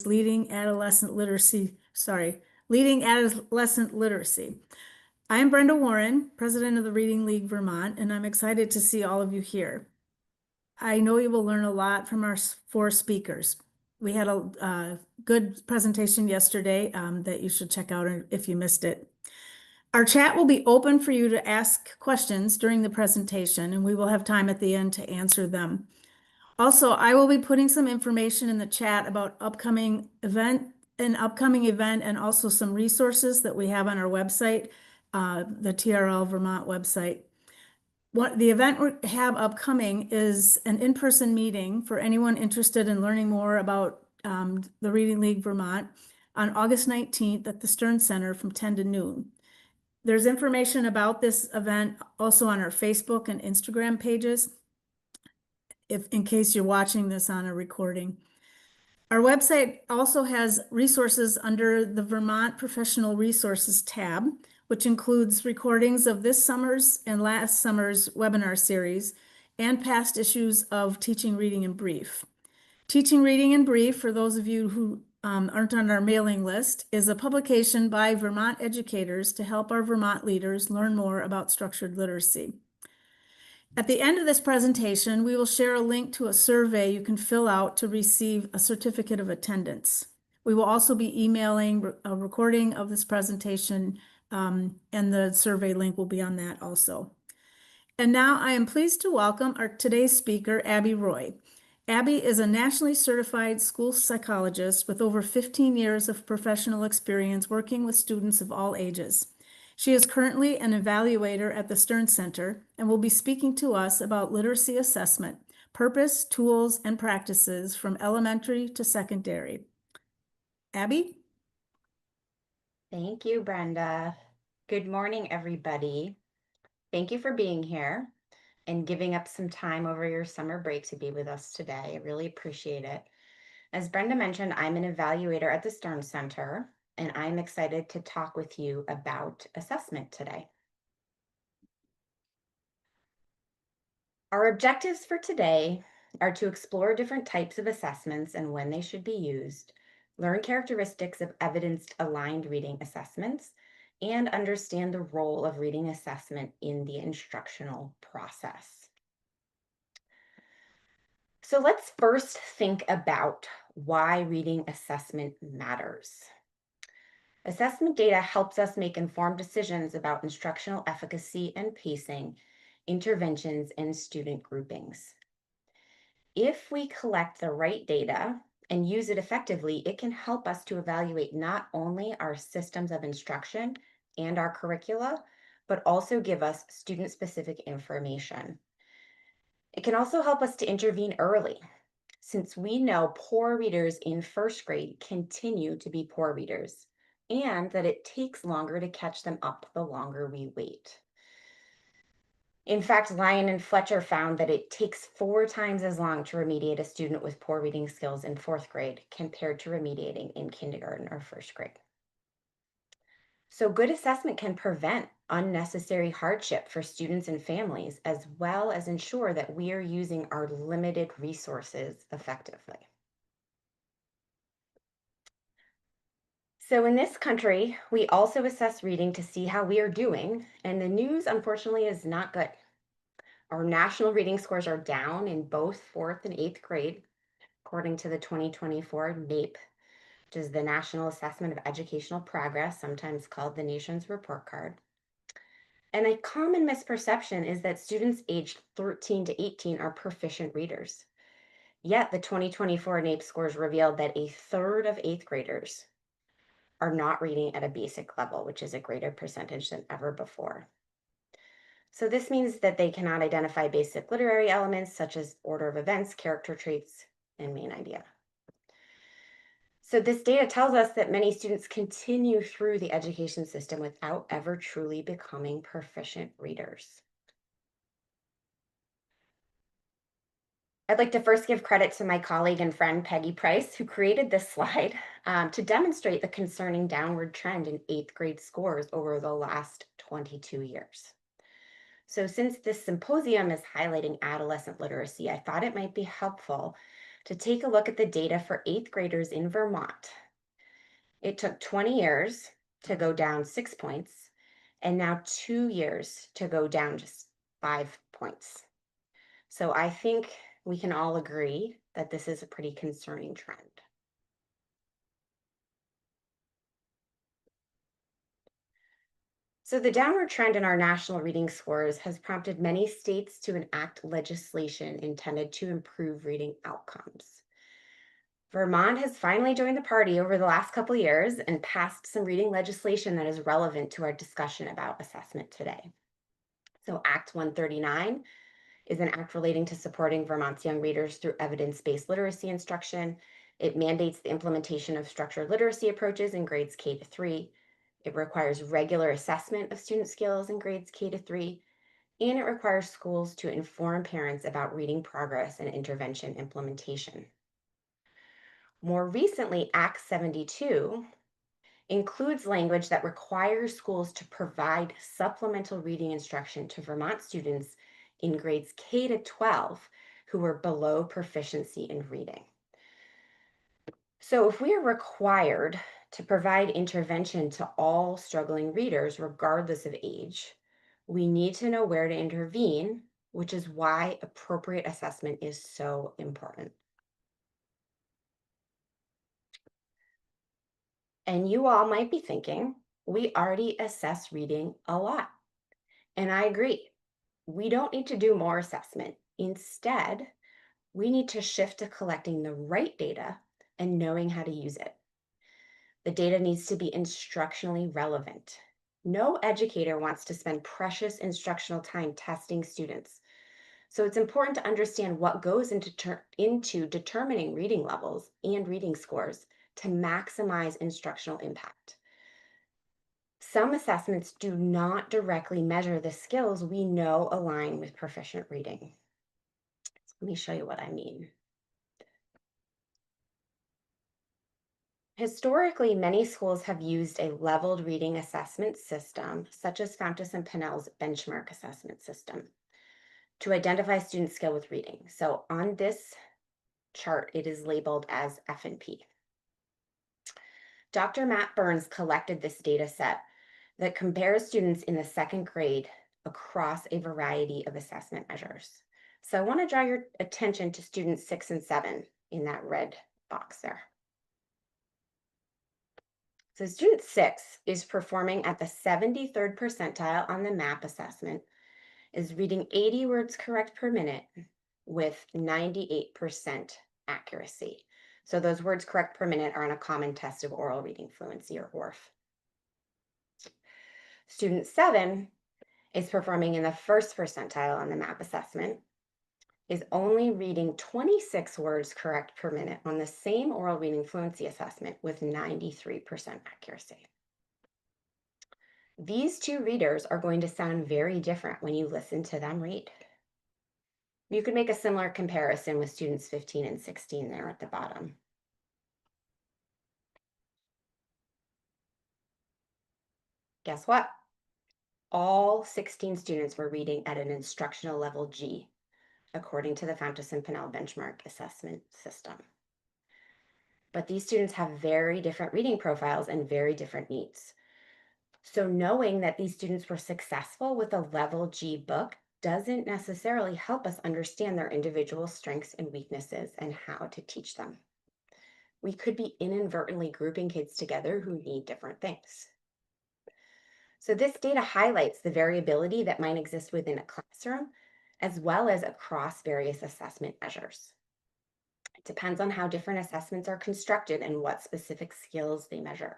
Leading Adolescent Literacy. I'm Brenda Warren, President of the Reading League Vermont, and I'm excited to see all of you here. I know you will learn a lot from our four speakers. We had a good presentation yesterday that you should check out if you missed it. Our chat will be open for you to ask questions during the presentation, and we will have time at the end to answer them. Also, I will be putting some information in the chat about an upcoming event, and also some resources that we have on our website, the TRL Vermont website. What the event we have upcoming is an in-person meeting for anyone interested in learning more about the Reading League Vermont on August 19th at the Stern Center from 10 to noon. There's information about this event also on our Facebook and Instagram pages, in case you're watching this on a recording. Our website also has resources under the Vermont Professional Resources tab, which includes recordings of this summer's and last summer's webinar series and past issues of Teaching Reading in Brief. Teaching Reading in Brief, for those of you who aren't on our mailing list, is a publication by Vermont educators to help our Vermont leaders learn more about structured literacy. At the end of this presentation, we will share a link to a survey you can fill out to receive a certificate of attendance. We will also be emailing a recording of this presentation, and the survey link will be on that also. And now I am pleased to welcome today's speaker, Abby Roy. Abby is a nationally certified school psychologist with over 15 years of professional experience working with students of all ages. She is currently an evaluator at the Stern Center and will be speaking to us about literacy assessment, purpose, tools, and practices from elementary to secondary. Abby? Thank you, Brenda. Good morning, everybody. Thank you for being here and giving up some time over your summer break to be with us today. I really appreciate it. As Brenda mentioned, I'm an evaluator at the Stern Center, and I'm excited to talk with you about assessment today. Our objectives for today are to explore different types of assessments and when they should be used, learn characteristics of evidence-aligned reading assessments, and understand the role of reading assessment in the instructional process. So let's first think about why reading assessment matters. Assessment data helps us make informed decisions about instructional efficacy and pacing, interventions, and student groupings. If we collect the right data and use it effectively, it can help us to evaluate not only our systems of instruction and our curricula, but also give us student-specific information. It can also help us to intervene early, since we know poor readers in first grade continue to be poor readers, and that it takes longer to catch them up the longer we wait. In fact, Lyon and Fletcher found that it takes 4 times as long to remediate a student with poor reading skills in 4th grade compared to remediating in kindergarten or 1st grade. So good assessment can prevent unnecessary hardship for students and families, as well as ensure that we are using our limited resources effectively. So in this country, we also assess reading to see how we are doing, and the news, unfortunately, is not good. Our national reading scores are down in both 4th and 8th grade, according to the 2024 NAEP, which is the National Assessment of Educational Progress, sometimes called the nation's report card. And a common misperception is that students aged 13 to 18 are proficient readers. Yet the 2024 NAEP scores revealed that a third of 8th graders are not reading at a basic level, which is a greater percentage than ever before. So this means that they cannot identify basic literary elements such as order of events, character traits, and main idea. So this data tells us that many students continue through the education system without ever truly becoming proficient readers. I'd like to first give credit to my colleague and friend Peggy Price, who created this slide to demonstrate the concerning downward trend in 8th grade scores over the last 22 years. So since this symposium is highlighting adolescent literacy, I thought it might be helpful to take a look at the data for 8th graders in Vermont. It took 20 years to go down 6 points, and now 2 years to go down just 5 points. So I think we can all agree that this is a pretty concerning trend. So the downward trend in our national reading scores has prompted many states to enact legislation intended to improve reading outcomes. Vermont has finally joined the party over the last couple years and passed some reading legislation that is relevant to our discussion about assessment today. So Act 139 is an act relating to supporting Vermont's young readers through evidence-based literacy instruction. It mandates the implementation of structured literacy approaches in grades K to 3. It requires regular assessment of student skills in grades K to 3, and it requires schools to inform parents about reading progress and intervention implementation. More recently, Act 72 includes language that requires schools to provide supplemental reading instruction to Vermont students in grades K to 12 who are below proficiency in reading. So if we are required to provide intervention to all struggling readers, regardless of age, we need to know where to intervene, which is why appropriate assessment is so important. And you all might be thinking, we already assess reading a lot. And I agree. We don't need to do more assessment. Instead, we need to shift to collecting the right data and knowing how to use it. The data needs to be instructionally relevant. No educator wants to spend precious instructional time testing students. So it's important to understand what goes into determining reading levels and reading scores to maximize instructional impact. Some assessments do not directly measure the skills we know align with proficient reading. Let me show you what I mean. Historically, many schools have used a leveled reading assessment system, such as Fountas and Pinnell's benchmark assessment system, to identify student skill with reading. So on this chart, it is labeled as F&P. Dr. Matt Burns collected this data set that compares students in the 2nd grade across a variety of assessment measures. So I want to draw your attention to students 6 and 7 in that red box there. So student 6 is performing at the 73rd percentile on the MAP assessment, is reading 80 words correct per minute with 98% accuracy. So those words correct per minute are on a common test of oral reading fluency, or ORF. Student 7 is performing in the 1st percentile on the MAP assessment, is only reading 26 words correct per minute on the same oral reading fluency assessment with 93% accuracy. These two readers are going to sound very different when you listen to them read. You could make a similar comparison with students 15 and 16 there at the bottom. Guess what? All 16 students were reading at an instructional level G, according to the Fountas and Pinnell benchmark assessment system. But these students have very different reading profiles and very different needs. So knowing that these students were successful with a level G book doesn't necessarily help us understand their individual strengths and weaknesses and how to teach them. We could be inadvertently grouping kids together who need different things. So this data highlights the variability that might exist within a classroom, as well as across various assessment measures. It depends on how different assessments are constructed and what specific skills they measure.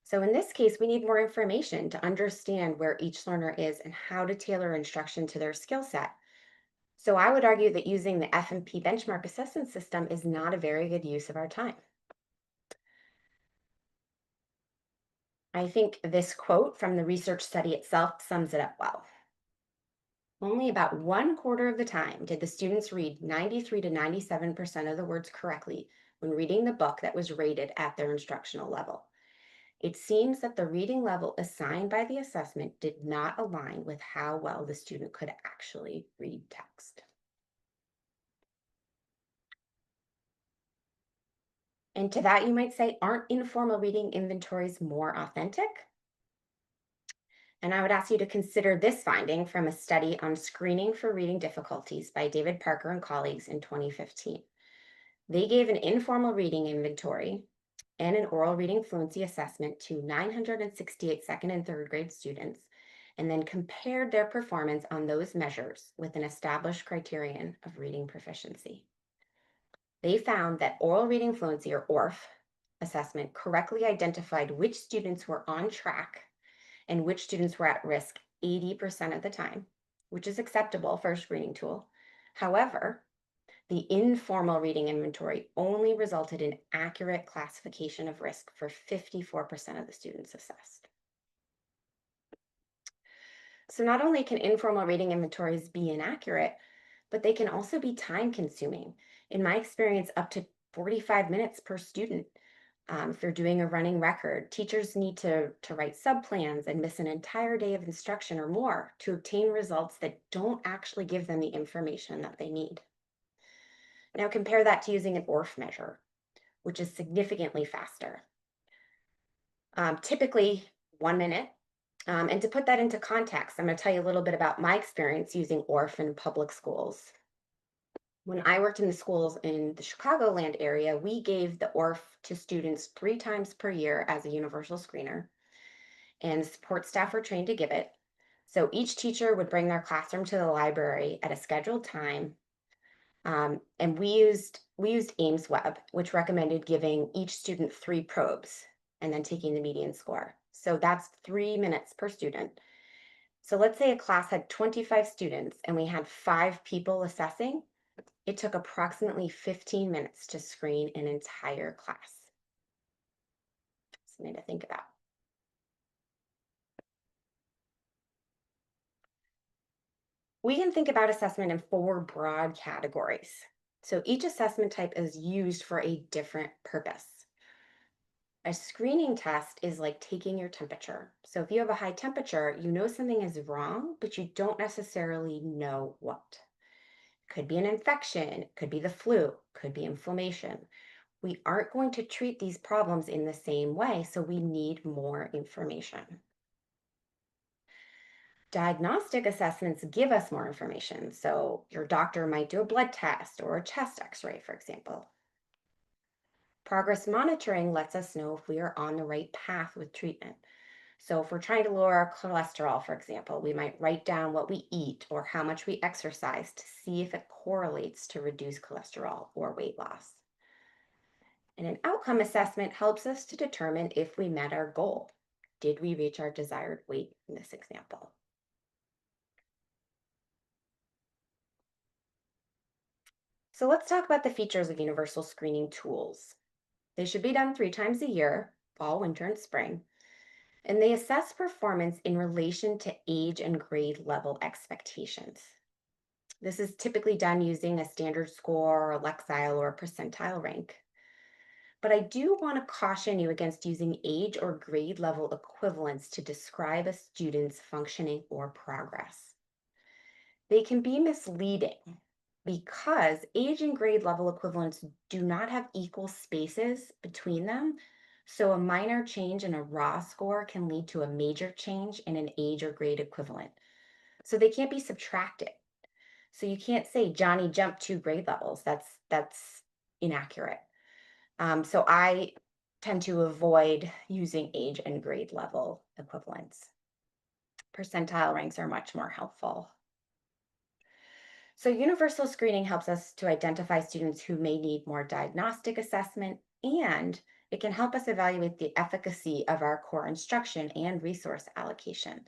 So in this case, we need more information to understand where each learner is and how to tailor instruction to their skill set. So I would argue that using the F&P benchmark assessment system is not a very good use of our time. I think this quote from the research study itself sums it up well. Only about 1/4 of the time did the students read 93 to 97% of the words correctly when reading the book that was rated at their instructional level. It seems that the reading level assigned by the assessment did not align with how well the student could actually read text. And to that, you might say, aren't informal reading inventories more authentic? And I would ask you to consider this finding from a study on screening for reading difficulties by David Parker and colleagues in 2015. They gave an informal reading inventory and an oral reading fluency assessment to 968 second and third grade students, and then compared their performance on those measures with an established criterion of reading proficiency. They found that oral reading fluency, or ORF, assessment correctly identified which students were on track and which students were at risk 80% of the time, which is acceptable for a screening tool. However, the informal reading inventory only resulted in accurate classification of risk for 54% of the students assessed. So not only can informal reading inventories be inaccurate, but they can also be time consuming. In my experience, up to 45 minutes per student. If you're doing a running record, teachers need to write subplans and miss an entire day of instruction or more to obtain results that don't actually give them the information that they need. Now compare that to using an ORF measure, which is significantly faster, typically 1 minute. And to put that into context, I'm going to tell you a little bit about my experience using ORF in public schools. When I worked in the schools in the Chicagoland area, we gave the ORF to students 3 times per year as a universal screener, and support staff were trained to give it. So each teacher would bring their classroom to the library at a scheduled time. And we used Ames Web, which recommended giving each student 3 probes and then taking the median score. So that's 3 minutes per student. So let's say a class had 25 students and we had 5 people assessing. It took approximately 15 minutes to screen an entire class. Something to think about. We can think about assessment in 4 broad categories. So each assessment type is used for a different purpose. A screening test is like taking your temperature. So if you have a high temperature, you know something is wrong, but you don't necessarily know what. Could be an infection, could be the flu, could be inflammation. We aren't going to treat these problems in the same way, so we need more information. Diagnostic assessments give us more information. So your doctor might do a blood test or a chest x-ray, for example. Progress monitoring lets us know if we are on the right path with treatment. So if we're trying to lower our cholesterol, for example, we might write down what we eat or how much we exercise to see if it correlates to reduced cholesterol or weight loss. And an outcome assessment helps us to determine if we met our goal. Did we reach our desired weight in this example? So let's talk about the features of universal screening tools. They should be done 3 times a year, fall, winter, and spring. And they assess performance in relation to age and grade level expectations. This is typically done using a standard score, a Lexile, or a percentile rank. But I do want to caution you against using age or grade level equivalents to describe a student's functioning or progress. They can be misleading because age and grade level equivalents do not have equal spaces between them. So a minor change in a raw score can lead to a major change in an age or grade equivalent. So they can't be subtracted. So you can't say Johnny jumped 2 grade levels. That's inaccurate. So I tend to avoid using age and grade level equivalents. Percentile ranks are much more helpful. So universal screening helps us to identify students who may need more diagnostic assessment, and it can help us evaluate the efficacy of our core instruction and resource allocation.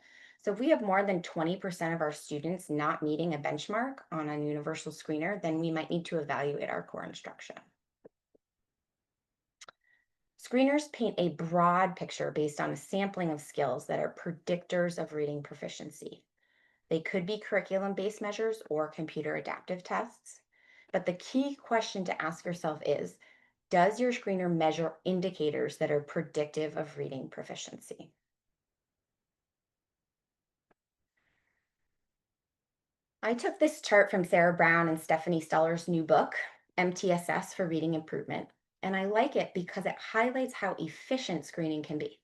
So if we have more than 20% of our students not meeting a benchmark on a universal screener, then we might need to evaluate our core instruction. Screeners paint a broad picture based on a sampling of skills that are predictors of reading proficiency. They could be curriculum-based measures or computer adaptive tests. But the key question to ask yourself is, does your screener measure indicators that are predictive of reading proficiency? I took this chart from Sarah Brown and Stephanie Steller's new book, MTSS for Reading Improvement. And I like it because it highlights how efficient screening can be.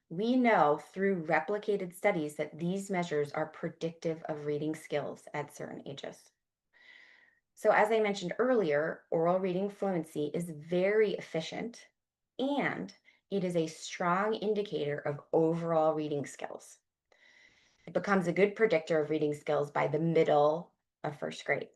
We know through replicated studies that these measures are predictive of reading skills at certain ages. So, as I mentioned earlier, oral reading fluency is very efficient and it is a strong indicator of overall reading skills. It becomes a good predictor of reading skills by the middle of first grade.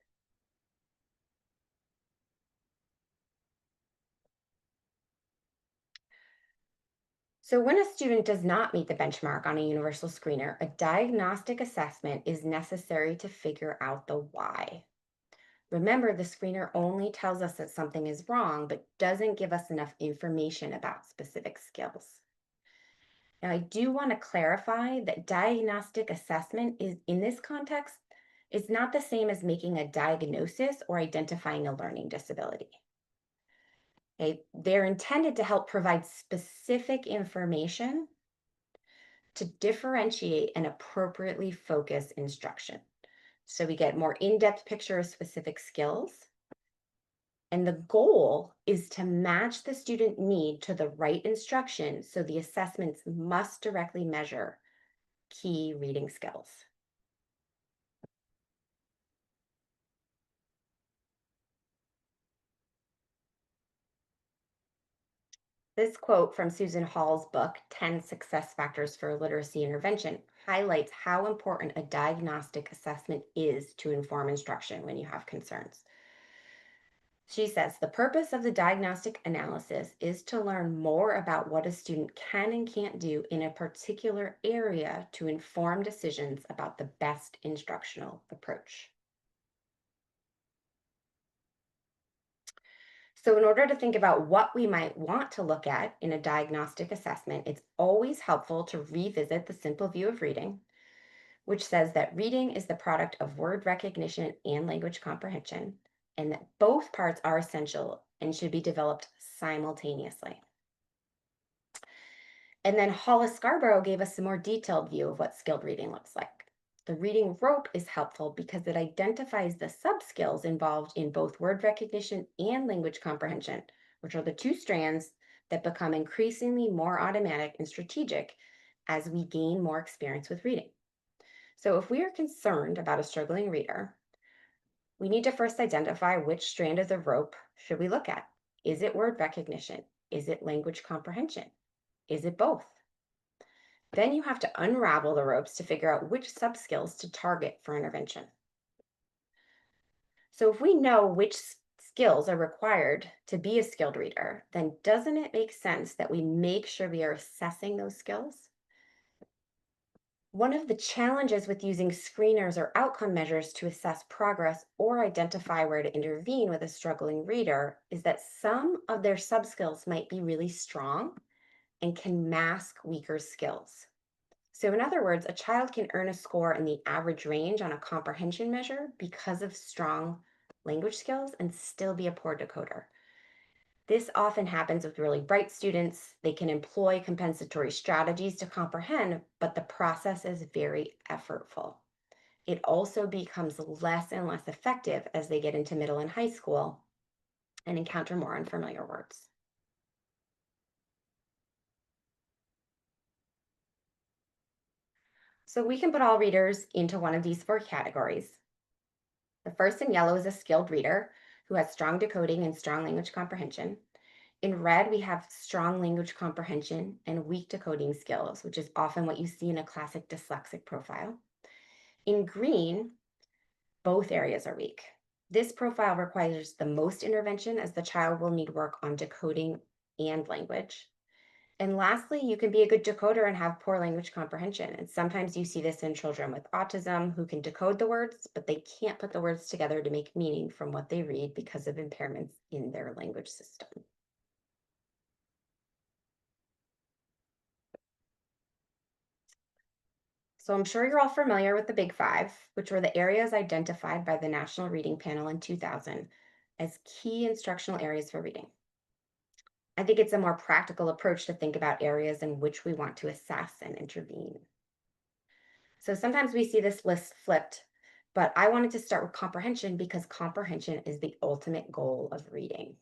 So, when a student does not meet the benchmark on a universal screener, a diagnostic assessment is necessary to figure out the why. Remember, the screener only tells us that something is wrong, but doesn't give us enough information about specific skills. Now, I do want to clarify that diagnostic assessment is, in this context, is not the same as making a diagnosis or identifying a learning disability. Okay? They're intended to help provide specific information to differentiate and appropriately focus instruction. So we get more in-depth picture of specific skills. And the goal is to match the student need to the right instruction, so the assessments must directly measure key reading skills. This quote from Susan Hall's book, 10 Success Factors for Literacy Intervention, highlights how important a diagnostic assessment is to inform instruction when you have concerns. She says the purpose of the diagnostic analysis is to learn more about what a student can and can't do in a particular area to inform decisions about the best instructional approach. So, in order to think about what we might want to look at in a diagnostic assessment, it's always helpful to revisit the simple view of reading, which says that reading is the product of word recognition and language comprehension, and that both parts are essential and should be developed simultaneously. And then Hollis Scarborough gave us a more detailed view of what skilled reading looks like. The reading rope is helpful because it identifies the subskills involved in both word recognition and language comprehension, which are the two strands that become increasingly more automatic and strategic as we gain more experience with reading. So, if we are concerned about a struggling reader, we need to first identify which strand of the rope should we look at. Is it word recognition? Is it language comprehension? Is it both? Then you have to unravel the ropes to figure out which subskills to target for intervention. So, if we know which skills are required to be a skilled reader, then doesn't it make sense that we make sure we are assessing those skills? One of the challenges with using screeners or outcome measures to assess progress or identify where to intervene with a struggling reader is that some of their subskills might be really strong and can mask weaker skills. So, in other words, a child can earn a score in the average range on a comprehension measure because of strong language skills and still be a poor decoder. This often happens with really bright students. They can employ compensatory strategies to comprehend, but the process is very effortful. It also becomes less and less effective as they get into middle and high school and encounter more unfamiliar words. So we can put all readers into one of these four categories. The first in yellow is a skilled reader who has strong decoding and strong language comprehension. In red, we have strong language comprehension and weak decoding skills, which is often what you see in a classic dyslexic profile. In green, both areas are weak. This profile requires the most intervention as the child will need work on decoding and language. And lastly, you can be a good decoder and have poor language comprehension. And sometimes you see this in children with autism who can decode the words, but they can't put the words together to make meaning from what they read because of impairments in their language system. So I'm sure you're all familiar with the Big Five, which were the areas identified by the National Reading Panel in 2000 as key instructional areas for reading. I think it's a more practical approach to think about areas in which we want to assess and intervene. So sometimes we see this list flipped, but I wanted to start with comprehension because comprehension is the ultimate goal of reading.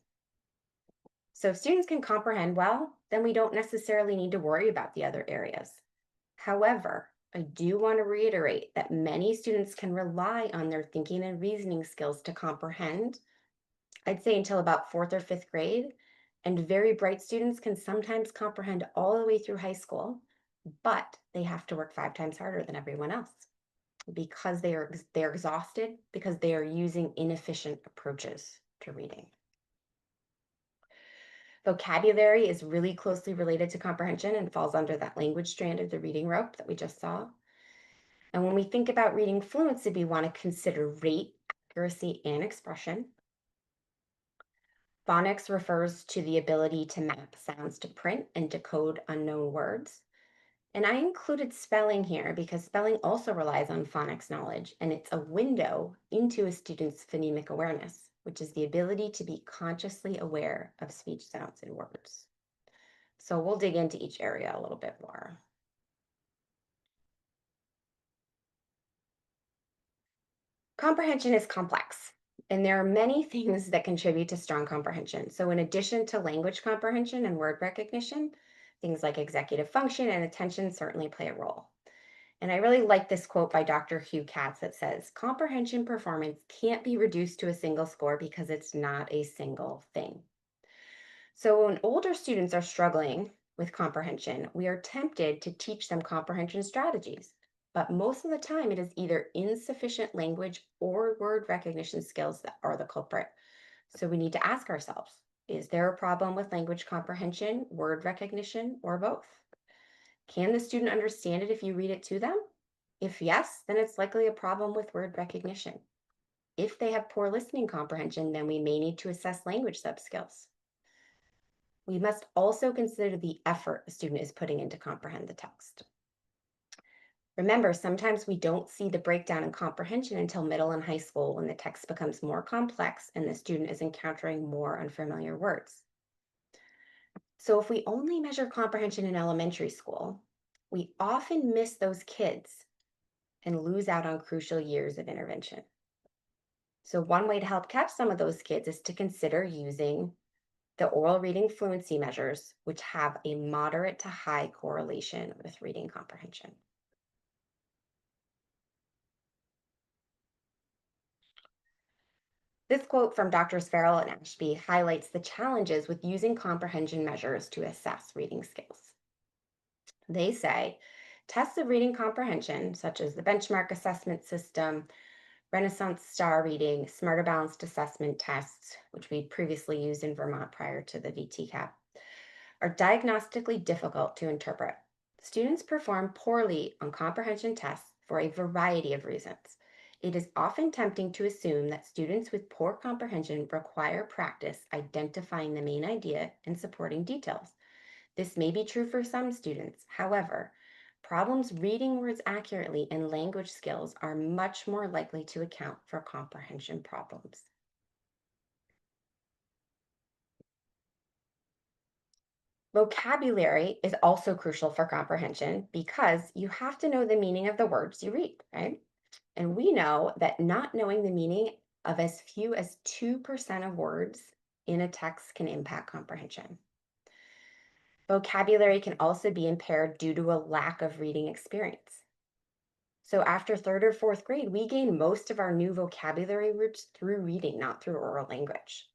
So if students can comprehend well, then we don't necessarily need to worry about the other areas. However, I do want to reiterate that many students can rely on their thinking and reasoning skills to comprehend, I'd say until about fourth or fifth grade. And very bright students can sometimes comprehend all the way through high school, but they have to work 5 times harder than everyone else because they're exhausted because they are using inefficient approaches to reading. Vocabulary is really closely related to comprehension and falls under that language strand of the reading rope that we just saw. And when we think about reading fluency, we want to consider rate, accuracy, and expression. Phonics refers to the ability to map sounds to print and decode unknown words. And I included spelling here because spelling also relies on phonics knowledge, and it's a window into a student's phonemic awareness, which is the ability to be consciously aware of speech sounds and words. So we'll dig into each area a little bit more. Comprehension is complex, and there are many things that contribute to strong comprehension. So, in addition to language comprehension and word recognition, things like executive function and attention certainly play a role. And I really like this quote by Dr. Hugh Katz that says, comprehension performance can't be reduced to a single score because it's not a single thing. So when older students are struggling with comprehension, we are tempted to teach them comprehension strategies. But most of the time, it is either insufficient language or word recognition skills that are the culprit. So we need to ask ourselves, is there a problem with language comprehension, word recognition, or both? Can the student understand it if you read it to them? If yes, then it's likely a problem with word recognition. If they have poor listening comprehension, then we may need to assess language subskills. We must also consider the effort a student is putting in to comprehend the text. Remember, sometimes we don't see the breakdown in comprehension until middle and high school when the text becomes more complex and the student is encountering more unfamiliar words. So if we only measure comprehension in elementary school, we often miss those kids and lose out on crucial years of intervention. So one way to help catch some of those kids is to consider using the oral reading fluency measures, which have a moderate to high correlation with reading comprehension. This quote from Drs. Farrell and Ashby highlights the challenges with using comprehension measures to assess reading skills. They say tests of reading comprehension, such as the benchmark assessment system, Renaissance star reading, smarter balanced assessment tests, which we previously used in Vermont prior to the VTCAP, are diagnostically difficult to interpret. Students perform poorly on comprehension tests for a variety of reasons. It is often tempting to assume that students with poor comprehension require practice identifying the main idea and supporting details. This may be true for some students. However, problems reading words accurately and language skills are much more likely to account for comprehension problems. Vocabulary is also crucial for comprehension because you have to know the meaning of the words you read, right? And we know that not knowing the meaning of as few as 2% of words in a text can impact comprehension. Vocabulary can also be impaired due to a lack of reading experience. So after third or fourth grade, we gain most of our new vocabulary roots through reading, not through oral language.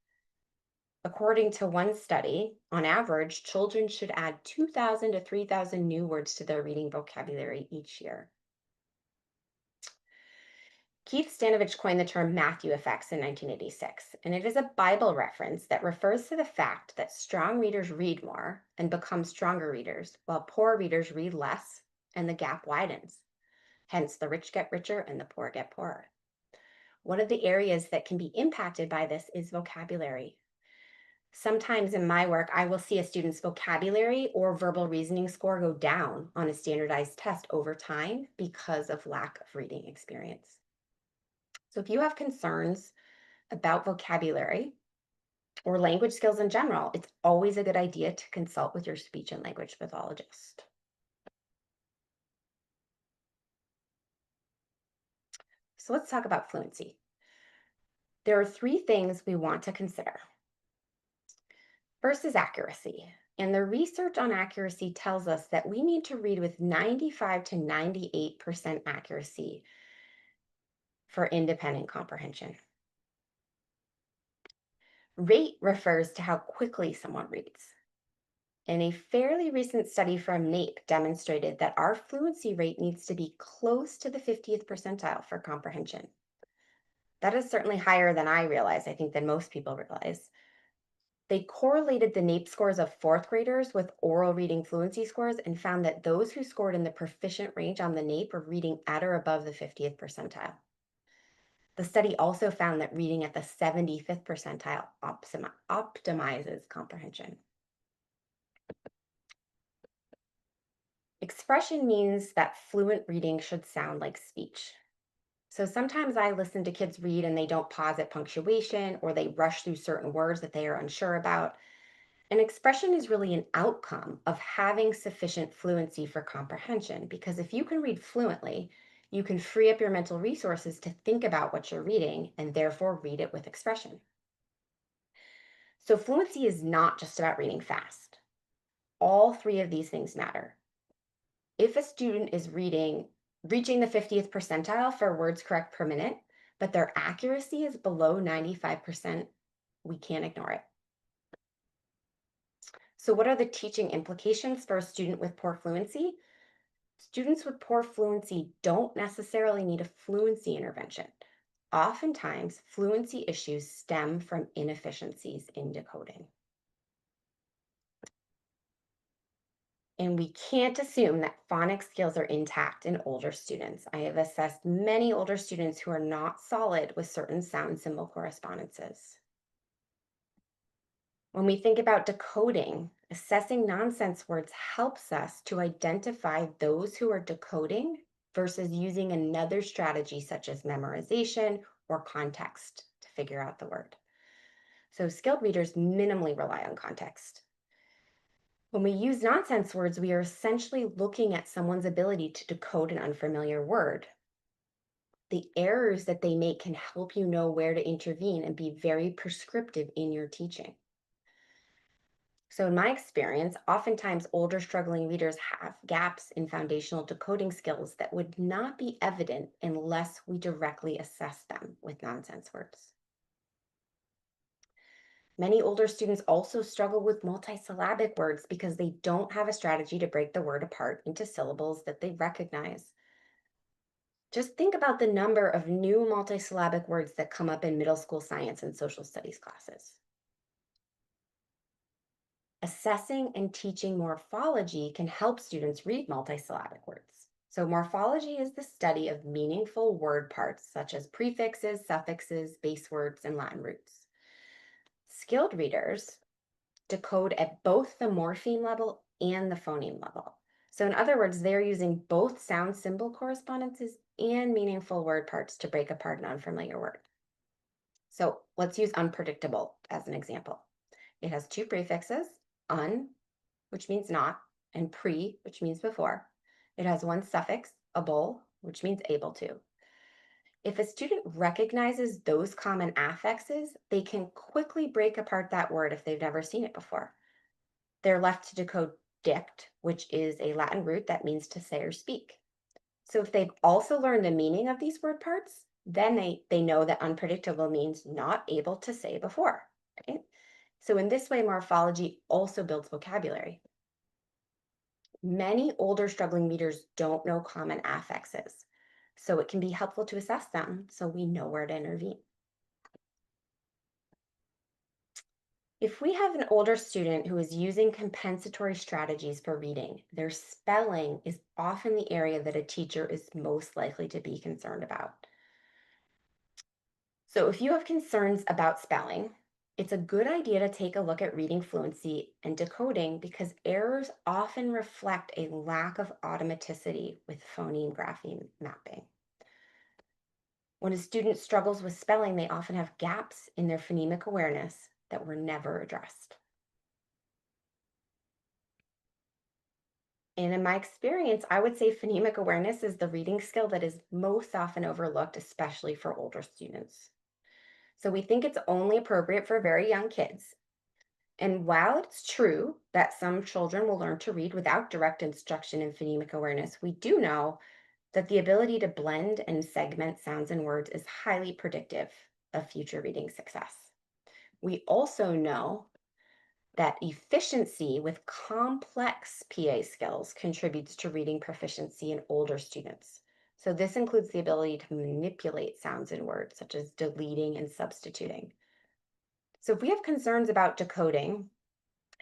According to one study, on average, children should add 2,000 to 3,000 new words to their reading vocabulary each year. Keith Stanovich coined the term Matthew effects in 1986, and it is a Bible reference that refers to the fact that strong readers read more and become stronger readers, while poor readers read less, and the gap widens. Hence, the rich get richer and the poor get poorer. One of the areas that can be impacted by this is vocabulary. Sometimes in my work, I will see a student's vocabulary or verbal reasoning score go down on a standardized test over time because of lack of reading experience. So if you have concerns about vocabulary or language skills in general, it's always a good idea to consult with your speech and language pathologist. So let's talk about fluency. There are 3 things we want to consider. First is accuracy. And the research on accuracy tells us that we need to read with 95 to 98% accuracy for independent comprehension. Rate refers to how quickly someone reads. And a fairly recent study from NAEP demonstrated that our fluency rate needs to be close to the 50th percentile for comprehension. That is certainly higher than I realize, I think, than most people realize. They correlated the NAEP scores of fourth graders with oral reading fluency scores and found that those who scored in the proficient range on the NAEP were reading at or above the 50th percentile. The study also found that reading at the 75th percentile optimizes comprehension. Expression means that fluent reading should sound like speech. So sometimes I listen to kids read and they don't pause at punctuation or they rush through certain words that they are unsure about. An expression is really an outcome of having sufficient fluency for comprehension, because if you can read fluently, you can free up your mental resources to think about what you're reading and therefore read it with expression. So fluency is not just about reading fast. All three of these things matter. If a student is reaching the 50th percentile for words correct per minute, but their accuracy is below 95%, we can't ignore it. So what are the teaching implications for a student with poor fluency? Students with poor fluency don't necessarily need a fluency intervention. Oftentimes, fluency issues stem from inefficiencies in decoding. And we can't assume that phonics skills are intact in older students. I have assessed many older students who are not solid with certain sound symbol correspondences. When we think about decoding, assessing nonsense words helps us to identify those who are decoding versus using another strategy such as memorization or context to figure out the word. So skilled readers minimally rely on context. When we use nonsense words, we are essentially looking at someone's ability to decode an unfamiliar word. The errors that they make can help you know where to intervene and be very prescriptive in your teaching. So, in my experience, oftentimes older struggling readers have gaps in foundational decoding skills that would not be evident unless we directly assess them with nonsense words. Many older students also struggle with multisyllabic words because they don't have a strategy to break the word apart into syllables that they recognize. Just think about the number of new multisyllabic words that come up in middle school science and social studies classes. Assessing and teaching morphology can help students read multisyllabic words. So, morphology is the study of meaningful word parts such as prefixes, suffixes, base words, and Latin roots. Skilled readers decode at both the morpheme level and the phoneme level. So, in other words, they're using both sound symbol correspondences and meaningful word parts to break apart an unfamiliar word. So, let's use unpredictable as an example. It has two prefixes, un, which means not, and pre, which means before. It has one suffix, able, which means able to. If a student recognizes those common affixes, they can quickly break apart that word if they've never seen it before. They're left to decode dict, which is a Latin root that means to say or speak. So if they've also learned the meaning of these word parts, then they know that unpredictable means not able to say before. Right? So in this way, morphology also builds vocabulary. Many older struggling readers don't know common affixes, so it can be helpful to assess them so we know where to intervene. If we have an older student who is using compensatory strategies for reading, their spelling is often the area that a teacher is most likely to be concerned about. So if you have concerns about spelling, it's a good idea to take a look at reading fluency and decoding because errors often reflect a lack of automaticity with phoneme grapheme mapping. When a student struggles with spelling, they often have gaps in their phonemic awareness that were never addressed. And in my experience, I would say phonemic awareness is the reading skill that is most often overlooked, especially for older students. So we think it's only appropriate for very young kids. And while it's true that some children will learn to read without direct instruction and phonemic awareness, we do know that the ability to blend and segment sounds and words is highly predictive of future reading success. We also know that efficiency with complex PA skills contributes to reading proficiency in older students. So, this includes the ability to manipulate sounds and words, such as deleting and substituting. So, if we have concerns about decoding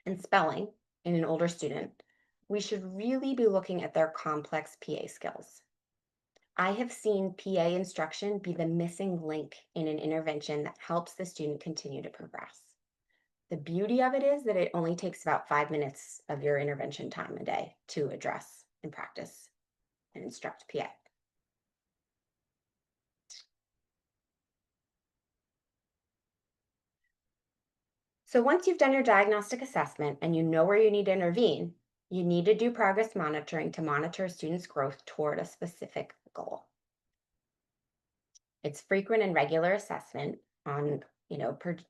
and spelling in an older student, we should really be looking at their complex PA skills. I have seen PA instruction be the missing link in an intervention that helps the student continue to progress. The beauty of it is that it only takes about 5 minutes of your intervention time a day to address and practice and instruct PA. So once you've done your diagnostic assessment and you know where you need to intervene, you need to do progress monitoring to monitor a student's growth toward a specific goal. It's frequent and regular assessment on,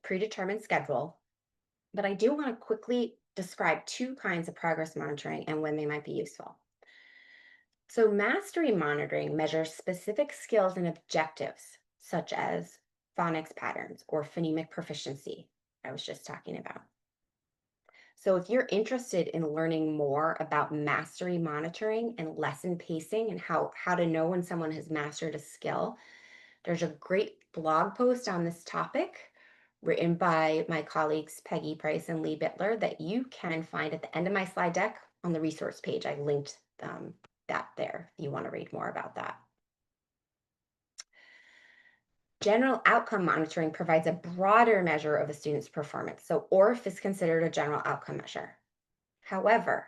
predetermined schedule, but I do want to quickly describe two kinds of progress monitoring and when they might be useful. So, mastery monitoring measures specific skills and objectives, such as phonics patterns or phonemic proficiency, I was just talking about. So, if you're interested in learning more about mastery monitoring and lesson pacing and how to know when someone has mastered a skill, there's a great blog post on this topic written by my colleagues Peggy Price and Lee Bittler that you can find at the end of my slide deck on the resource page. I linked that there if you want to read more about that. General outcome monitoring provides a broader measure of a student's performance. So ORF is considered a general outcome measure. However,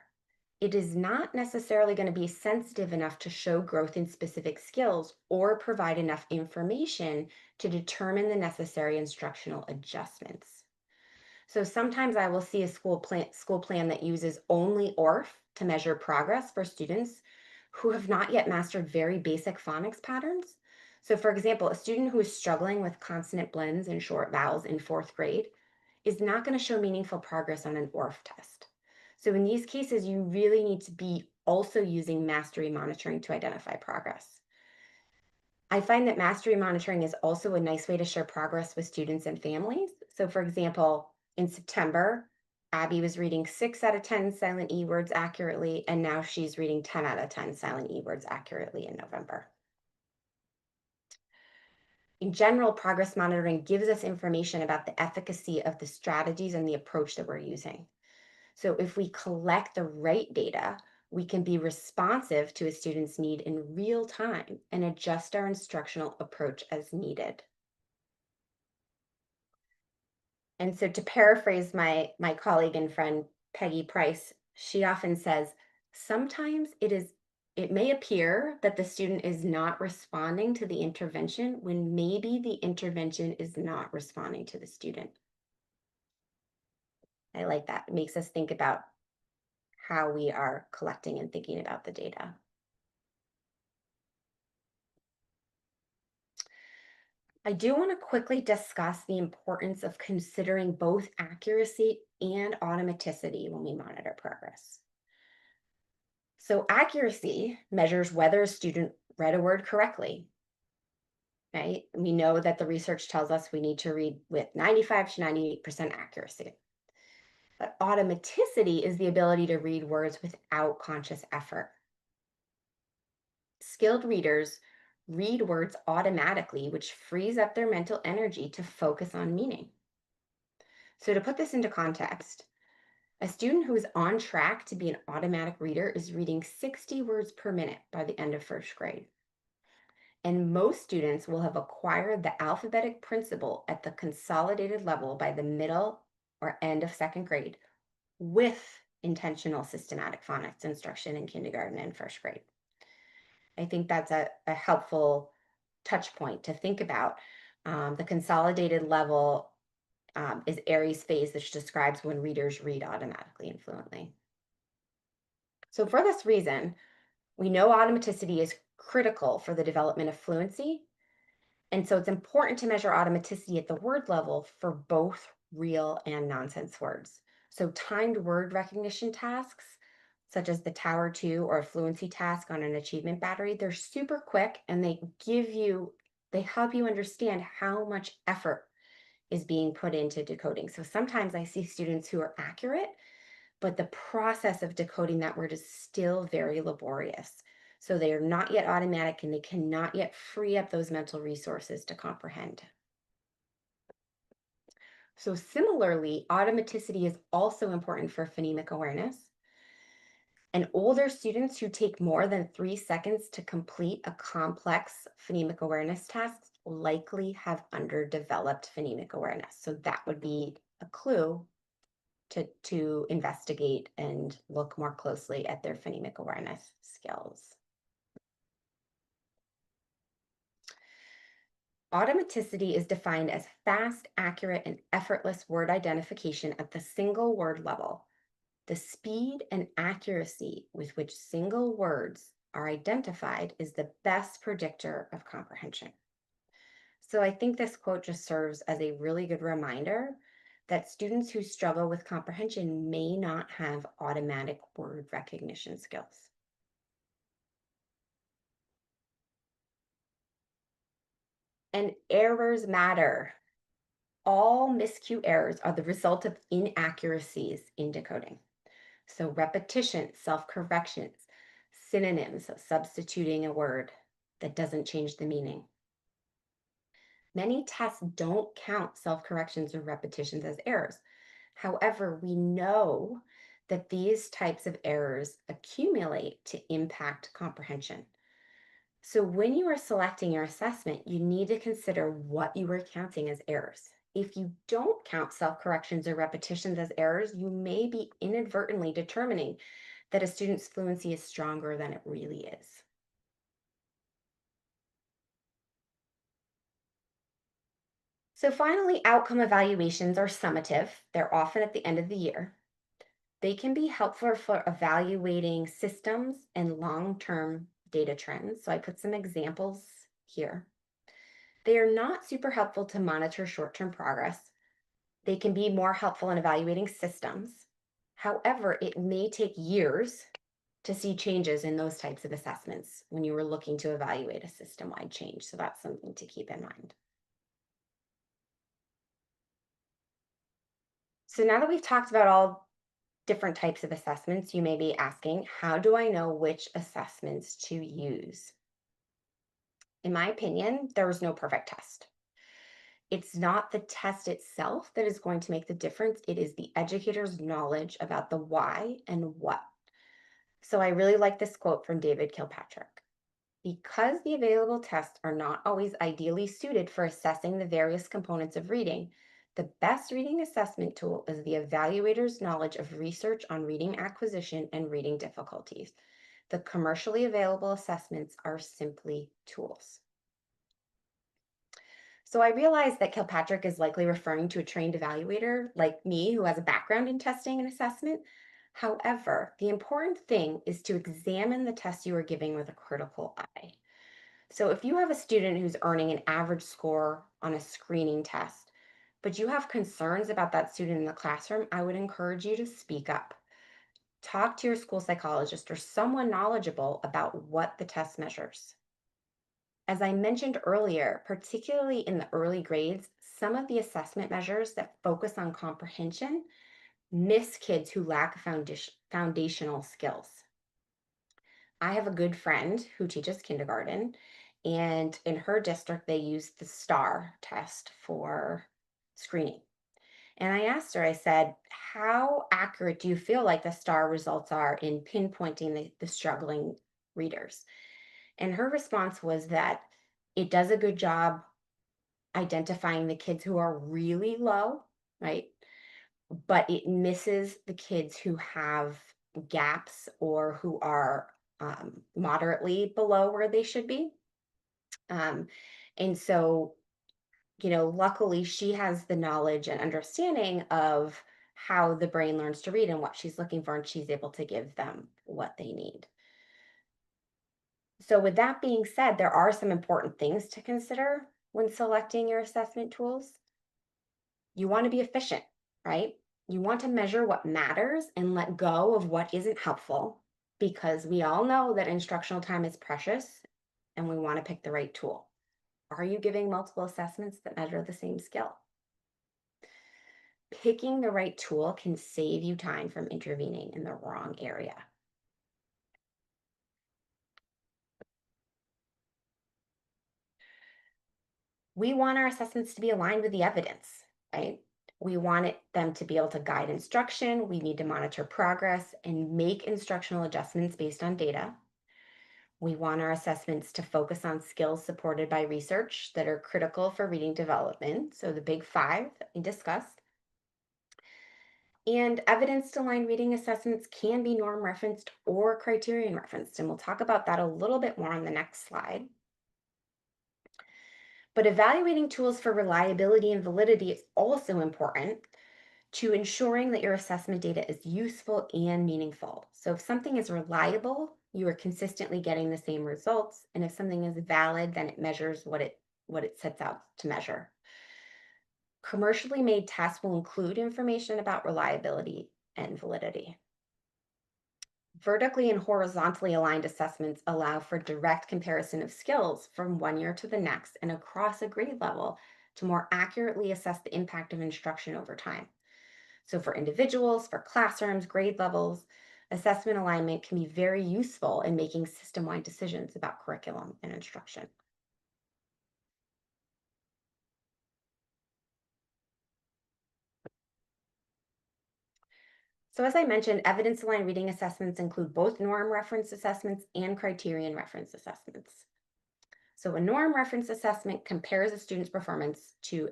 it is not necessarily going to be sensitive enough to show growth in specific skills or provide enough information to determine the necessary instructional adjustments. So sometimes I will see a school plan that uses only ORF to measure progress for students who have not yet mastered very basic phonics patterns. So for example, a student who is struggling with consonant blends and short vowels in fourth grade is not going to show meaningful progress on an ORF test. So in these cases, you really need to be also using mastery monitoring to identify progress. I find that mastery monitoring is also a nice way to share progress with students and families. So, for example, in September, Abby was reading 6 out of 10 silent E words accurately, and now she's reading 10 out of 10 silent E words accurately in November. In general, progress monitoring gives us information about the efficacy of the strategies and the approach that we're using. So, if we collect the right data, we can be responsive to a student's need in real time and adjust our instructional approach as needed. And so to paraphrase my colleague and friend Peggy Price, she often says, sometimes it may appear that the student is not responding to the intervention when maybe the intervention is not responding to the student. I like that. It makes us think about how we are collecting and thinking about the data. I do want to quickly discuss the importance of considering both accuracy and automaticity when we monitor progress. So accuracy measures whether a student read a word correctly, right? We know that the research tells us we need to read with 95 to 98% accuracy. But automaticity is the ability to read words without conscious effort. Skilled readers read words automatically, which frees up their mental energy to focus on meaning. So to put this into context, a student who is on track to be an automatic reader is reading 60 words per minute by the end of first grade. And most students will have acquired the alphabetic principle at the consolidated level by the middle or end of second grade with intentional systematic phonics instruction in kindergarten and first grade. I think that's a helpful touch point to think about. The consolidated level is Aries phase, which describes when readers read automatically and fluently. So for this reason, we know automaticity is critical for the development of fluency. And so it's important to measure automaticity at the word level for both real and nonsense words. So timed word recognition tasks, such as the Tower 2 or a fluency task on an achievement battery, they're super quick and they help you understand how much effort is being put into decoding. So sometimes I see students who are accurate, but the process of decoding that word is still very laborious. So they are not yet automatic and they cannot yet free up those mental resources to comprehend. So similarly, automaticity is also important for phonemic awareness. And older students who take more than 3 seconds to complete a complex phonemic awareness task likely have underdeveloped phonemic awareness. So that would be a clue to investigate and look more closely at their phonemic awareness skills. Automaticity is defined as fast, accurate, and effortless word identification at the single word level. The speed and accuracy with which single words are identified is the best predictor of comprehension. So I think this quote just serves as a really good reminder that students who struggle with comprehension may not have automatic word recognition skills. And errors matter. All miscue errors are the result of inaccuracies in decoding. So repetition, self-corrections, synonyms, so substituting a word that doesn't change the meaning. Many tests don't count self-corrections or repetitions as errors. However, we know that these types of errors accumulate to impact comprehension. So when you are selecting your assessment, you need to consider what you are counting as errors. If you don't count self-corrections or repetitions as errors, you may be inadvertently determining that a student's fluency is stronger than it really is. So finally, outcome evaluations are summative. They're often at the end of the year. They can be helpful for evaluating systems and long-term data trends. So I put some examples here. They are not super helpful to monitor short-term progress. They can be more helpful in evaluating systems. However, it may take years to see changes in those types of assessments when you were looking to evaluate a system-wide change. So that's something to keep in mind. So now that we've talked about all different types of assessments, you may be asking, how do I know which assessments to use? In my opinion, there is no perfect test. It's not the test itself that is going to make the difference. It is the educator's knowledge about the why and what. So I really like this quote from David Kilpatrick. Because the available tests are not always ideally suited for assessing the various components of reading, the best reading assessment tool is the evaluator's knowledge of research on reading acquisition and reading difficulties. The commercially available assessments are simply tools. So I realize that Kilpatrick is likely referring to a trained evaluator like me who has a background in testing and assessment. However, the important thing is to examine the test you are giving with a critical eye. So if you have a student who's earning an average score on a screening test, but you have concerns about that student in the classroom, I would encourage you to speak up. Talk to your school psychologist or someone knowledgeable about what the test measures. As I mentioned earlier, particularly in the early grades, some of the assessment measures that focus on comprehension miss kids who lack foundational skills. I have a good friend who teaches kindergarten, and in her district, they use the STAR test for screening. And I asked her, I said, how accurate do you feel like the STAR results are in pinpointing the struggling readers? And her response was that it does a good job identifying the kids who are really low, right? But it misses the kids who have gaps or who are moderately below where they should be. Um, and so, luckily she has the knowledge and understanding of how the brain learns to read and what she's looking for, and she's able to give them what they need. So with that being said, there are some important things to consider when selecting your assessment tools. You want to be efficient, right? You want to measure what matters and let go of what isn't helpful, because we all know that instructional time is precious and we want to pick the right tool. Are you giving multiple assessments that measure the same skill? Picking the right tool can save you time from intervening in the wrong area. We want our assessments to be aligned with the evidence, right? We want them to be able to guide instruction. We need to monitor progress and make instructional adjustments based on data. We want our assessments to focus on skills supported by research that are critical for reading development. So, the big five that we discussed. And evidence aligned reading assessments can be norm referenced or criterion referenced. And we'll talk about that a little bit more on the next slide. But evaluating tools for reliability and validity is also important to ensuring that your assessment data is useful and meaningful. So if something is reliable, you are consistently getting the same results. And if something is valid, then it measures what it sets out to measure. Commercially made tests will include information about reliability and validity. Vertically and horizontally aligned assessments allow for direct comparison of skills from one year to the next and across a grade level to more accurately assess the impact of instruction over time. So, for individuals, for classrooms, grade levels, assessment alignment can be very useful in making system wide decisions about curriculum and instruction. So, as I mentioned, evidence aligned reading assessments include both norm reference assessments and criterion reference assessments. So, a norm reference assessment compares a student's performance to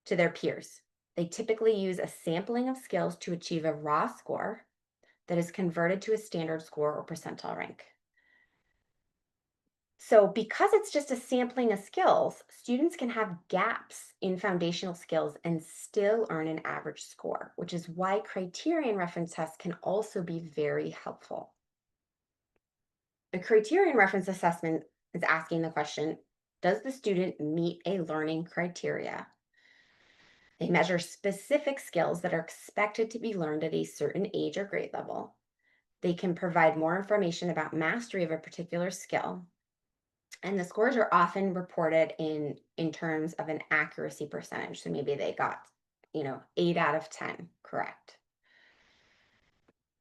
their peers. They typically use a sampling of skills to achieve a raw score that is converted to a standard score or percentile rank. So, because it's just a sampling of skills, students can have gaps in foundational skills and still earn an average score, which is why criterion reference tests can also be very helpful. A criterion reference assessment is asking the question: does the student meet a learning criteria? They measure specific skills that are expected to be learned at a certain age or grade level. They can provide more information about mastery of a particular skill. And the scores are often reported in terms of an accuracy percentage. So maybe they got, 8 out of 10 correct.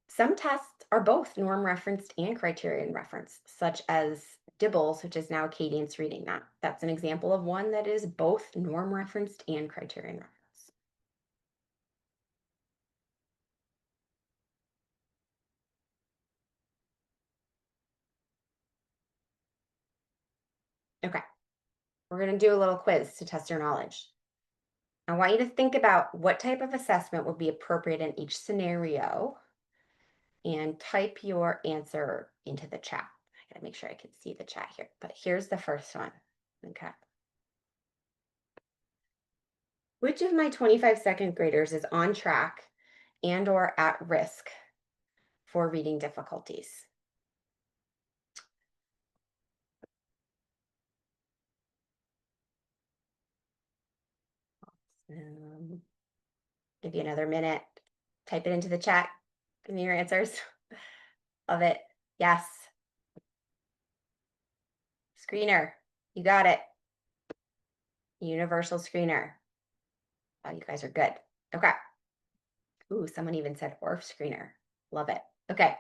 Some tests are both norm referenced and criterion referenced, such as Dibbles, which is now Cadence reading that. That's an example of one that is both norm referenced and criterion referenced. Okay, we're going to do a little quiz to test your knowledge. I want you to think about what type of assessment would be appropriate in each scenario and type your answer into the chat. I gotta make sure I can see the chat here, but here's the first one. Okay. Which of my 25 second graders is on track and or at risk for reading difficulties? Um, Give you another minute. Type it into the chat. Give me your answers. Love it. Yes. Screener. You got it. Universal screener. Oh, you guys are good. Okay. Ooh, someone even said ORF screener. Love it. Okay.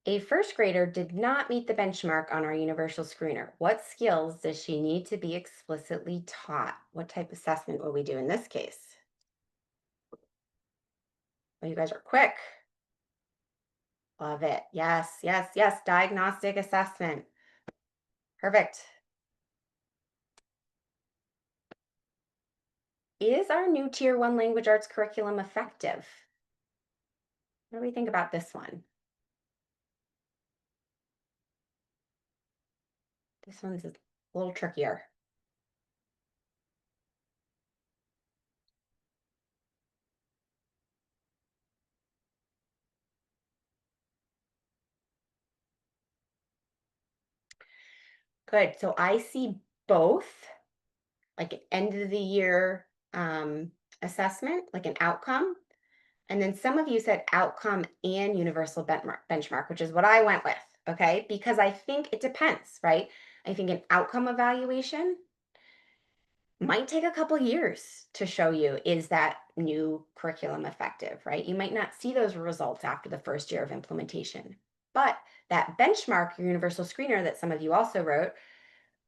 A first grader did not meet the benchmark on our universal screener. What skills does she need to be explicitly taught? What type of assessment will we do in this case? Oh, you guys are quick. Love it. Yes, yes, yes. Diagnostic assessment. Perfect. Is our new Tier 1 language arts curriculum effective? What do we think about this one? This one's a little trickier. Good. So I see both, like an end of the year assessment, like an outcome. And then some of you said outcome and universal benchmark, which is what I went with. Okay. Because I think it depends, right? I think an outcome evaluation might take a couple years to show you, is that new curriculum effective, right? You might not see those results after the first year of implementation. But that benchmark, your universal screener that some of you also wrote,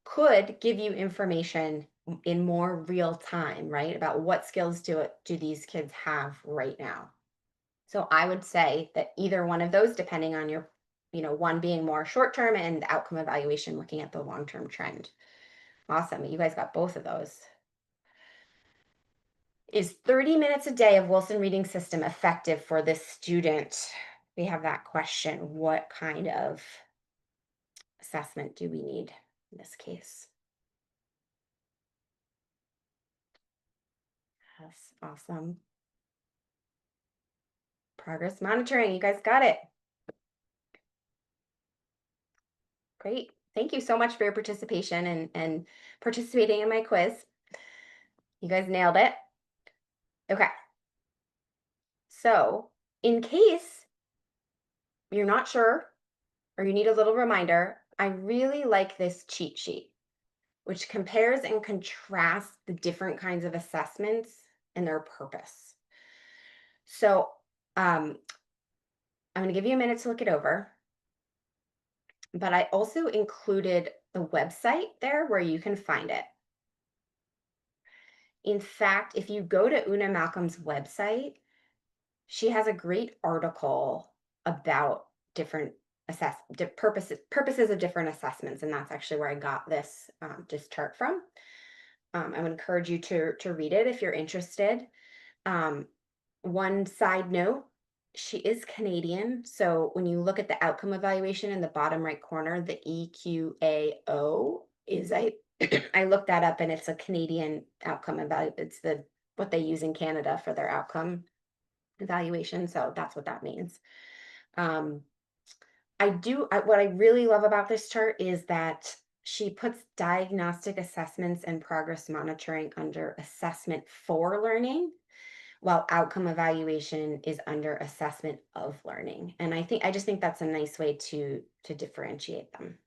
could give you information in more real time, right? About what skills do these kids have right now. So I would say that either one of those, depending on your, one being more short term and the outcome evaluation looking at the long term trend. Awesome. You guys got both of those. Is 30 minutes a day of Wilson Reading System effective for this student? We have that question. What kind of assessment do we need in this case? Yes, awesome. Progress monitoring. You guys got it. Great. Thank you so much for your participation and participating in my quiz. You guys nailed it. Okay. So, in case you're not sure or you need a little reminder, I really like this cheat sheet, which compares and contrasts the different kinds of assessments and their purpose. So, I'm going to give you a minute to look it over, but I also included the website there where you can find it. In fact, if you go to Una Malcolm's website, she has a great article about different purposes of different assessments, and that's actually where I got this chart from. I would encourage you to read it if you're interested. One side note, she is Canadian, so when you look at the outcome evaluation in the bottom right corner, the EQAO is I looked that up, and it's a Canadian outcome evaluation. It's what they use in Canada for their outcome evaluation. So that's what that means. What I really love about this chart is that she puts diagnostic assessments and progress monitoring under assessment for learning, while outcome evaluation is under assessment of learning. And I just think that's a nice way to differentiate them.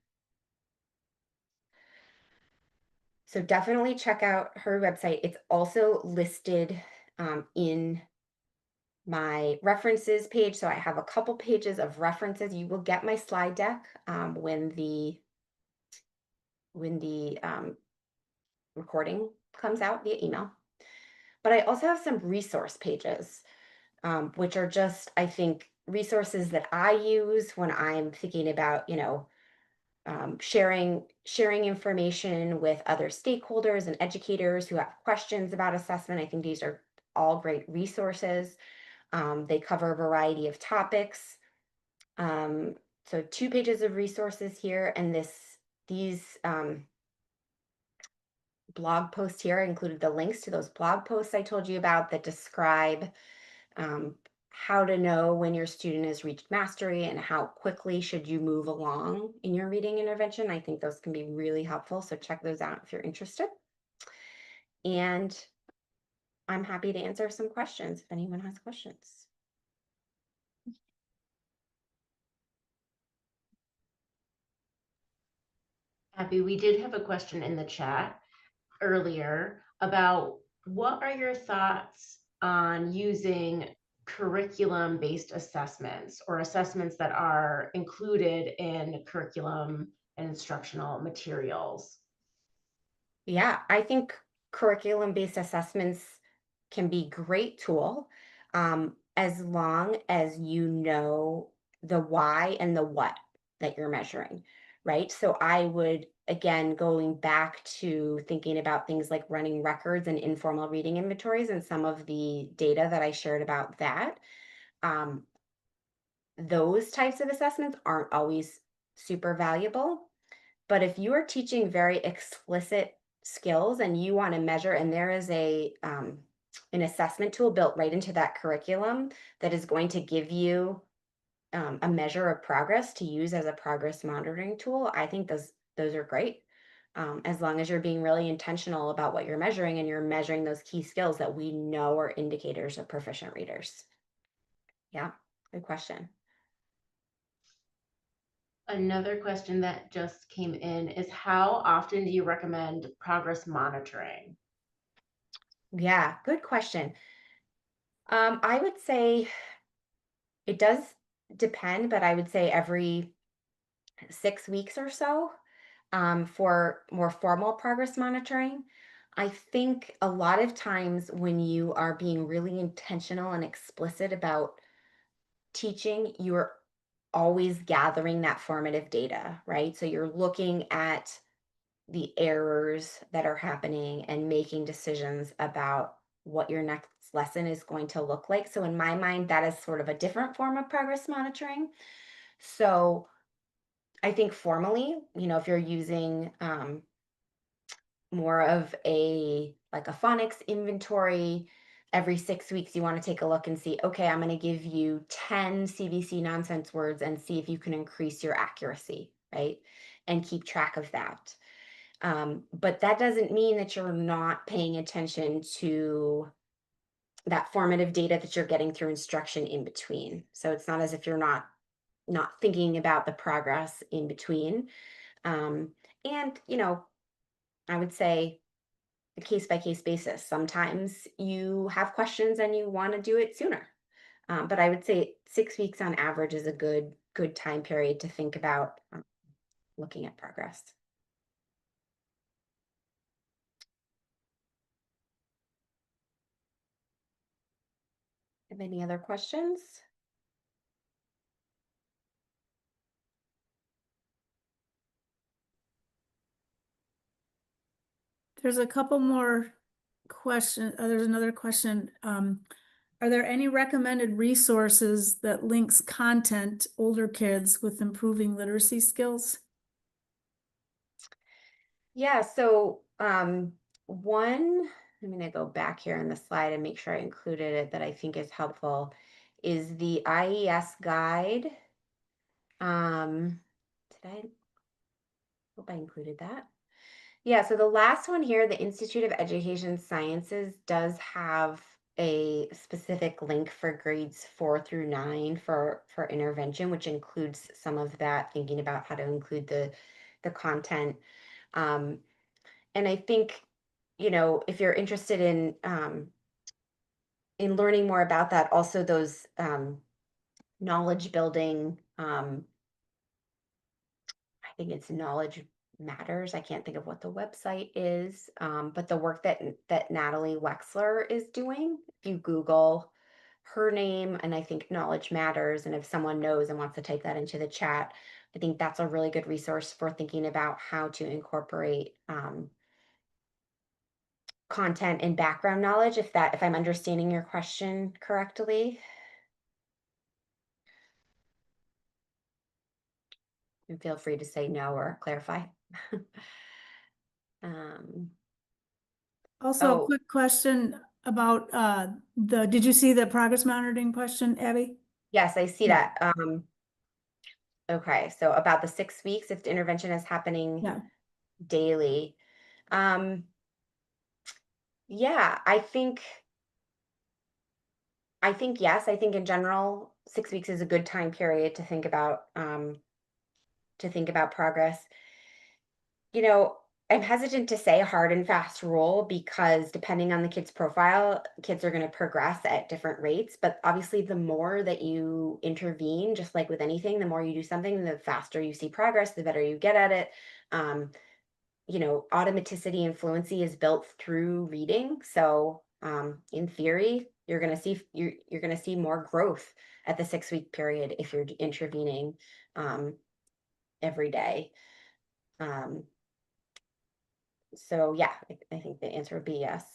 So definitely check out her website. It's also listed in my references page. So I have a couple pages of references. You will get my slide deck when the recording comes out via email. But I also have some resource pages, which are just, I think, resources that I use when I'm thinking about, sharing information with other stakeholders and educators who have questions about assessment. I think these are all great resources. They cover a variety of topics. So 2 pages of resources here, and these blog posts here. I included the links to those blog posts I told you about that describe how to know when your student has reached mastery and how quickly should you move along in your reading intervention. I think those can be really helpful. So check those out if you're interested. And I'm happy to answer some questions if anyone has questions. Abby, we did have a question in the chat earlier about what are your thoughts on using curriculum-based assessments or assessments that are included in curriculum and instructional materials? Yeah, I think curriculum-based assessments can be a great tool as long as you know the why and the what that you're measuring, right? So I would, again, going back to thinking about things like running records and informal reading inventories and some of the data that I shared about that, those types of assessments aren't always super valuable. But if you are teaching very explicit skills and you want to measure, and there is an assessment tool built right into that curriculum that is going to give you a measure of progress to use as a progress monitoring tool, I think those are great. as long as you're being really intentional about what you're measuring and you're measuring those key skills that we know are indicators of proficient readers. Yeah, good question. Another question that just came in is, how often do you recommend progress monitoring? Yeah, good question. I would say it does depend, but I would say every 6 weeks or so, for more formal progress monitoring. I think a lot of times when you are being really intentional and explicit about teaching, you're always gathering that formative data, right? So you're looking at the errors that are happening and making decisions about what your next lesson is going to look like. So in my mind, that is sort of a different form of progress monitoring. So I think formally, if you're using more of a like a phonics inventory, every 6 weeks you want to take a look and see, okay, I'm going to give you 10 CVC nonsense words and see if you can increase your accuracy, right? And keep track of that. But that doesn't mean that you're not paying attention to that formative data that you're getting through instruction in between. So it's not as if you're not thinking about the progress in between. And I would say a case by case basis. Sometimes you have questions and you want to do it sooner. But I would say 6 weeks on average is a good time period to think about looking at progress. Have any other questions? There's a couple more questions. There's another question. Are there any recommended resources that links content older kids with improving literacy skills? Yeah, so one, I'm going to go back here in the slide and make sure I included it that I think is helpful, is the IES guide. Did I hope I included that? Yeah, so the last one here, the Institute of Education Sciences does have a specific link for grades 4 through 9 for intervention, which includes some of that, thinking about how to include the content. And I think, if you're interested in learning more about that, also those knowledge building, I think it's Knowledge Matters. I can't think of what the website is, but the work that Natalie Wexler is doing, if you Google her name and I think Knowledge Matters, and if someone knows and wants to type that into the chat, I think that's a really good resource for thinking about how to incorporate content and background knowledge, if I'm understanding your question correctly. And feel free to say no or clarify. um, Also, a oh, quick question about did you see the progress monitoring question, Abby? yes, I see Yeah. that. Okay, so about the 6 weeks, if the intervention is happening Yeah. daily. Yeah, I think yes, I think in general, 6 weeks is a good time period to think about progress. I'm hesitant to say a hard and fast rule because depending on the kid's profile, kids are going to progress at different rates. But obviously, the more that you intervene, just like with anything, the more you do something, the faster you see progress, the better you get at it. Automaticity and fluency is built through reading. So, in theory, you're going to see more growth at the 6 week period if you're intervening every day. So yeah, I think the answer would be yes.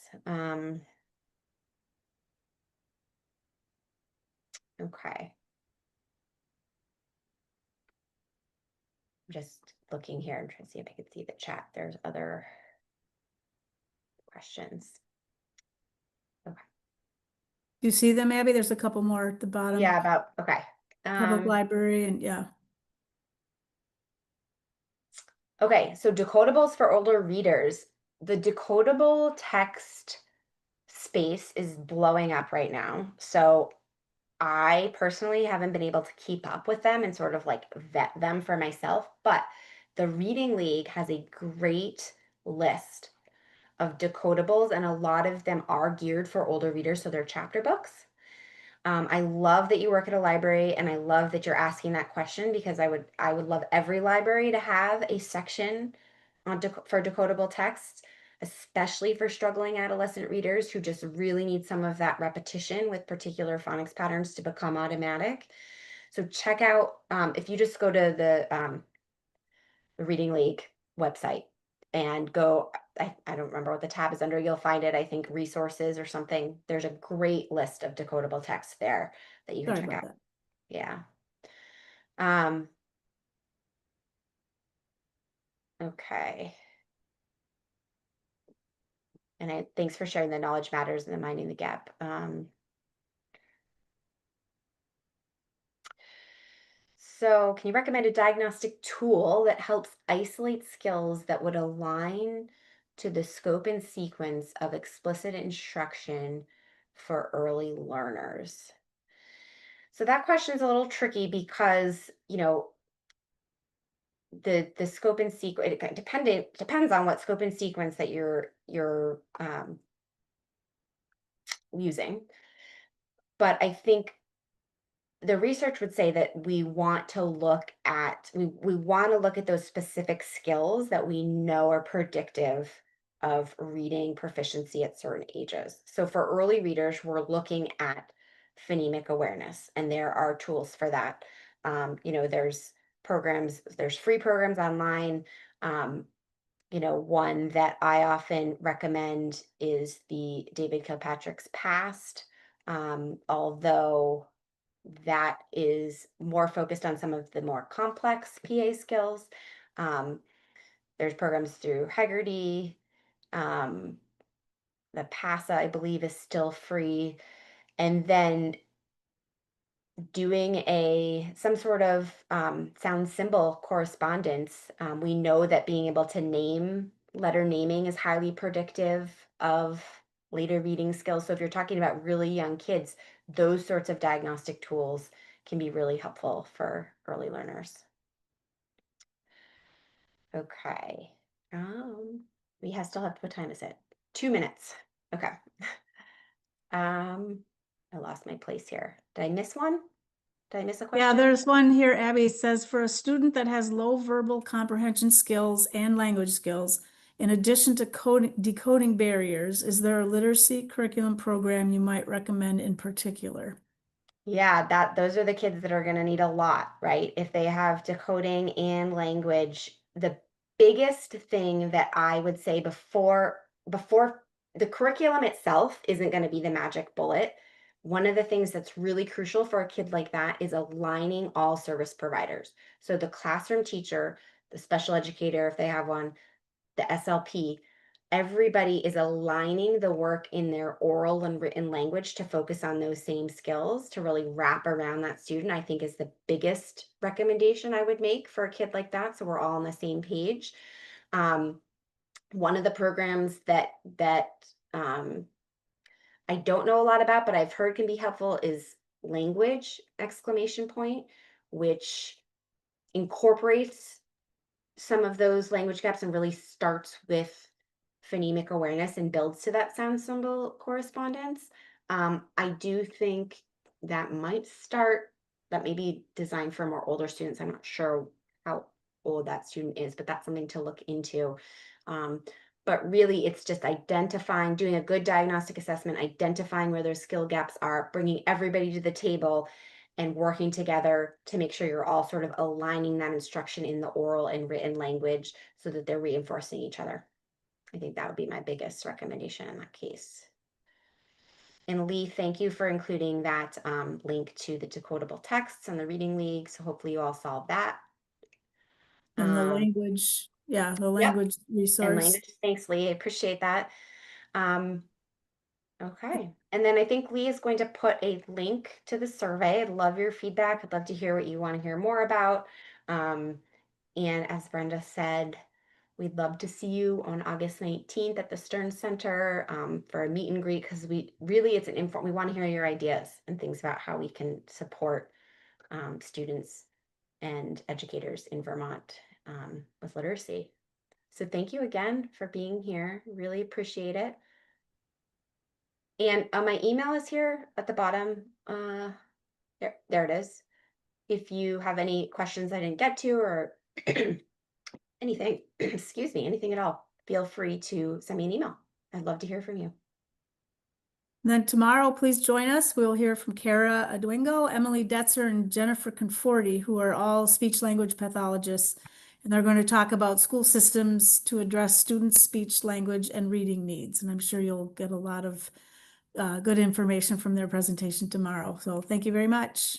Okay. I'm just looking here and trying to see if I can see the chat. There's other questions. Okay. Do you see them, Abby? There's a couple more at the bottom. Yeah, okay. Public library and yeah. Okay, so decodables for older readers. The decodable text space is blowing up right now. So I personally haven't been able to keep up with them and sort of like vet them for myself, but the Reading League has a great list of decodables, and a lot of them are geared for older readers, so they're chapter books. I love that you work at a library, and I love that you're asking that question, because I would love every library to have a section on for decodable texts, especially for struggling adolescent readers who just really need some of that repetition with particular phonics patterns to become automatic. So check out, if you just go to the Reading League website and go, I don't remember what the tab is under, you'll find it, I think resources or something. There's a great list of decodable text there that you can Sorry check about out. that. Yeah. Okay. And thanks for sharing the knowledge matters and the minding the gap. So can you recommend a diagnostic tool that helps isolate skills that would align to the scope and sequence of explicit instruction for early learners? So that question is a little tricky because, the scope and sequence, it depends on what scope and sequence that you're using. But I think the research would say that we want to look at we want to look at those specific skills that we know are predictive of reading proficiency at certain ages. So for early readers, we're looking at phonemic awareness, and there are tools for that. There's free programs online. um, one that I often recommend is the David Kilpatrick's Past, although that is more focused on some of the more complex PA skills. Um, there's programs through Haggerty. Um, the PASA, I believe, is still free. And then doing some sort of sound symbol correspondence. We know that being able to letter naming is highly predictive of later reading skills. So if you're talking about really young kids, those sorts of diagnostic tools can be really helpful for early learners. Okay. Still have, what time is it? 2 minutes. Okay. um, I lost my place here. Did I miss one? Did I miss a Yeah, question? there's one here, Abby says, for a student that has low verbal comprehension skills and language skills, in addition to decoding barriers, is there a literacy curriculum program you might recommend in particular? Yeah, those are the kids that are going to need a lot, right? If they have decoding and language, the biggest thing that I would say before the curriculum itself isn't going to be the magic bullet. One of the things that's really crucial for a kid like that is aligning all service providers. So the classroom teacher, the special educator, if they have one, the SLP, everybody is aligning the work in their oral and written language to focus on those same skills to really wrap around that student, I think is the biggest recommendation I would make for a kid like that. So we're all on the same page. Um, One of the programs that I don't know a lot about, but I've heard can be helpful is language exclamation point, which incorporates some of those language gaps and really starts with phonemic awareness and builds to that sound symbol correspondence. I do think that may be designed for more older students. I'm not sure how old that student is, but that's something to look into. Um, but really, it's just doing a good diagnostic assessment, identifying where those skill gaps are, bringing everybody to the table, and working together to make sure you're all sort of aligning that instruction in the oral and written language so that they're reinforcing each other. I think that would be my biggest recommendation in that case. And Lee, thank you for including that link to the decodable texts and the Reading League. So hopefully you all solved that. And the Um, language, yeah, the yep. language And resource. language, thanks, Lee. I appreciate that. Um, okay. And then I think Lee is going to put a link to the survey. I'd love your feedback. I'd love to hear what you want to hear more about. And as Brenda said, We'd love to see you on August 19th at the Stern Center for a meet and greet, because it's an we want to hear your ideas and things about how we can support students and educators in Vermont with literacy. So thank you again for being here. Really appreciate it. And my email is here at the bottom. There it is. If you have any questions I didn't get to, or anything, excuse me, anything at all, feel free to send me an email. I'd love to hear from you. Then tomorrow, please join us. We'll hear from Kara Adwingo, Emily Detzer, and Jennifer Conforti, who are all speech language pathologists. And they're going to talk about school systems to address students' speech, language, and reading needs. And I'm sure you'll get a lot of good information from their presentation tomorrow. So thank you very much.